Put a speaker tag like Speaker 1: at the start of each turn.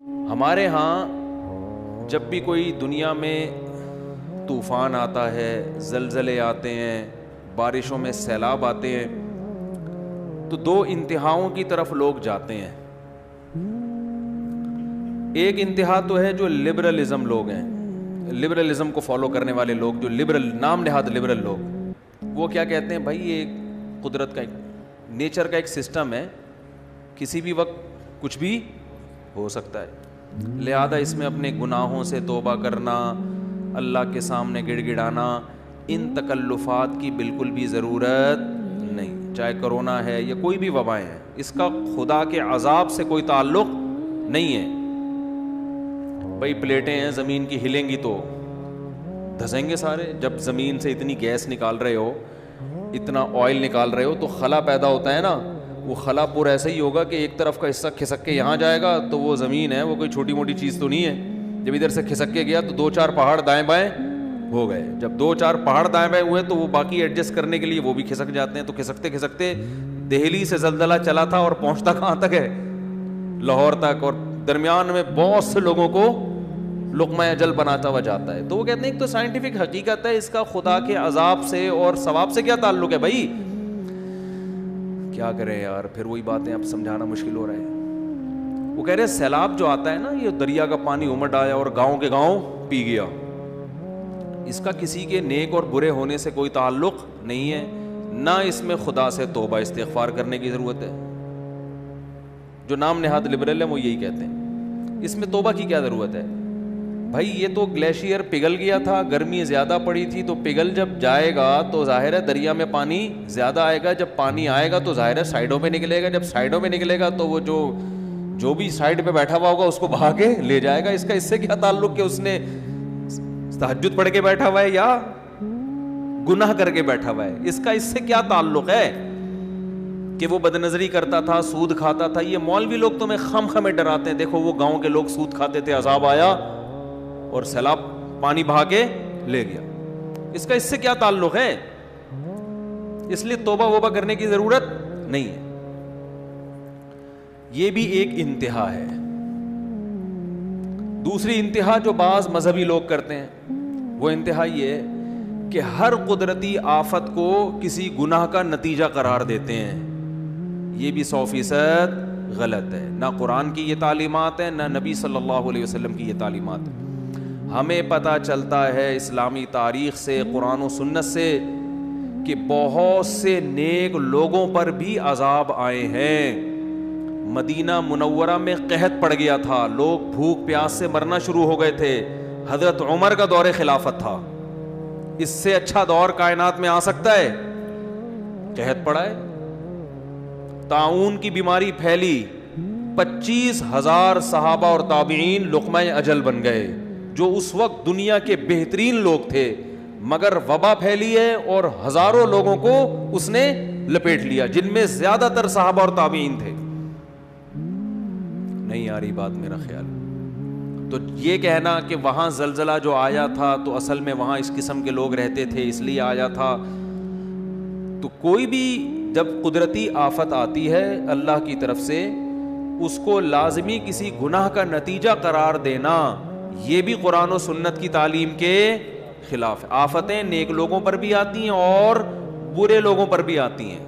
Speaker 1: ہمارے ہاں جب بھی کوئی دنیا میں طوفان آتا ہے، زلزلے آتے ہیں، بارشوں میں سیلاب آتے ہیں، تو دو انتہاؤں کی طرف لوگ جاتے ہیں. ایک انتہا تو ہے جو لبرلزم لوگ ہیں، لبرلزم کو فالو کرنے والے لوگ، جو لبرل نام نہاد لبرل لوگ، وہ کیا کہتے ہیں بھائی یہ قدرت کا ایک نیچر کا ایک سسٹم ہے، کسی بھی وقت کچھ بھی ہو سکتا ہے، لہذا اس میں اپنے گناہوں سے توبہ کرنا، اللہ کے سامنے گڑ گڑانا، ان تکلفات کی بالکل بھی ضرورت نہیں. چاہے کرونا ہے یا کوئی بھی وبائیں ہیں، اس کا خدا کے عذاب سے کوئی تعلق نہیں ہے. بھائی پلیٹیں ہیں زمین کی، ہلیں گی تو دھسیں گے سارے. جب زمین سے اتنی گیس نکال رہے ہو، اتنا آئل نکال رہے ہو، تو خلا پیدا ہوتا ہے نا، وہ خلا پور ایسا ہی ہوگا کہ ایک طرف کا حصہ کھسک کے یہاں جائے گا، تو وہ زمین ہے وہ کوئی چھوٹی موٹی چیز تو نہیں ہے. جب ادھر سے کھسک کے گیا تو دو چار پہاڑ دائیں بائیں ہو گئے. جب دو چار پہاڑ دائیں بائیں ہوئے تو وہ باقی ایڈجسٹ کرنے کے لیے وہ بھی کھسک جاتے ہیں. تو کھسکتے کھسکتے دہلی سے زلزلہ چلا تھا اور پہنچتا کہاں تک ہے؟ لاہور تک، اور درمیان میں بہت سے لوگوں کو لقمہ اجل بناتا ہوا جاتا ہے. تو وہ کہتے ہیں ایک تو سائنٹیفک حقیقت ہے، اس کا خدا کے عذاب سے اور ثواب سے کیا تعلق ہے بھائی؟ کیا کریں یار، پھر وہی باتیں اب سمجھانا مشکل ہو رہا ہے. وہ کہہ رہے ہیں سیلاب جو آتا ہے نا، یہ دریا کا پانی امڈ آیا اور گاؤں کے گاؤں پی گیا، اس کا کسی کے نیک اور برے ہونے سے کوئی تعلق نہیں ہے، نہ اس میں خدا سے توبہ استغفار کرنے کی ضرورت ہے. جو نام نہاد لبرل ہیں وہ یہی کہتے ہیں، اس میں توبہ کی کیا ضرورت ہے بھائی؟ یہ تو گلیشیئر پگھل گیا تھا، گرمی زیادہ پڑی تھی، تو پگھل جب جائے گا تو ظاہر ہے دریا میں پانی زیادہ آئے گا. جب پانی آئے گا تو ظاہر ہے سائڈوں پہ نکلے گا، جب سائڈوں پہ نکلے گا تو وہ جو بھی سائڈ پہ بیٹھا ہوا ہوگا اس کو بہا کے لے جائے گا. اس کا اس سے کیا تعلق کہ اس نے تہجد پڑھ کے بیٹھا ہوا ہے یا گناہ کر کے بیٹھا ہوا ہے؟ اس کا اس سے کیا تعلق ہے کہ وہ بد نظری کرتا تھا، سود کھاتا تھا؟ یہ مولوی لوگ تمہیں خم خمیں ڈراتے ہیں، دیکھو وہ گاؤں کے لوگ سود کھاتے تھے، عذاب آیا اور سیلاب پانی بہا کے لے گیا. اس کا اس سے کیا تعلق ہے؟ اس لیے توبہ ووبہ کرنے کی ضرورت نہیں ہے. یہ بھی ایک انتہا ہے. دوسری انتہا جو بعض مذہبی لوگ کرتے ہیں، وہ انتہا یہ ہے کہ ہر قدرتی آفت کو کسی گناہ کا نتیجہ قرار دیتے ہیں. یہ بھی 100% غلط ہے. نہ قرآن کی یہ تعلیمات ہے، نہ نبی صلی اللہ علیہ وسلم کی یہ تعلیمات ہے. ہمیں پتہ چلتا ہے اسلامی تاریخ سے، قرآن و سنت سے، کہ بہت سے نیک لوگوں پر بھی عذاب آئے ہیں. مدینہ منورہ میں قحط پڑ گیا تھا، لوگ بھوک پیاس سے مرنا شروع ہو گئے تھے. حضرت عمر کا دور خلافت تھا. اس سے اچھا دور کائنات میں آ سکتا ہے؟ قحط پڑا ہے، طاعون کی بیماری پھیلی، 25,000 صحابہ اور تابعین لقمہ اجل بن گئے، جو اس وقت دنیا کے بہترین لوگ تھے، مگر وبا پھیلی ہے اور ہزاروں لوگوں کو اس نے لپیٹ لیا، جن میں زیادہ تر صحابہ اور تابعین تھے. نہیں آ رہی بات میرا خیال؟ تو یہ کہنا کہ وہاں زلزلہ جو آیا تھا تو اصل میں وہاں اس قسم کے لوگ رہتے تھے اس لیے آیا تھا، تو کوئی بھی جب قدرتی آفت آتی ہے اللہ کی طرف سے، اس کو لازمی کسی گناہ کا نتیجہ قرار دینا، یہ بھی قرآن و سنت کی تعلیم کے خلاف ہے. آفتیں نیک لوگوں پر بھی آتی ہیں اور برے لوگوں پر بھی آتی ہیں.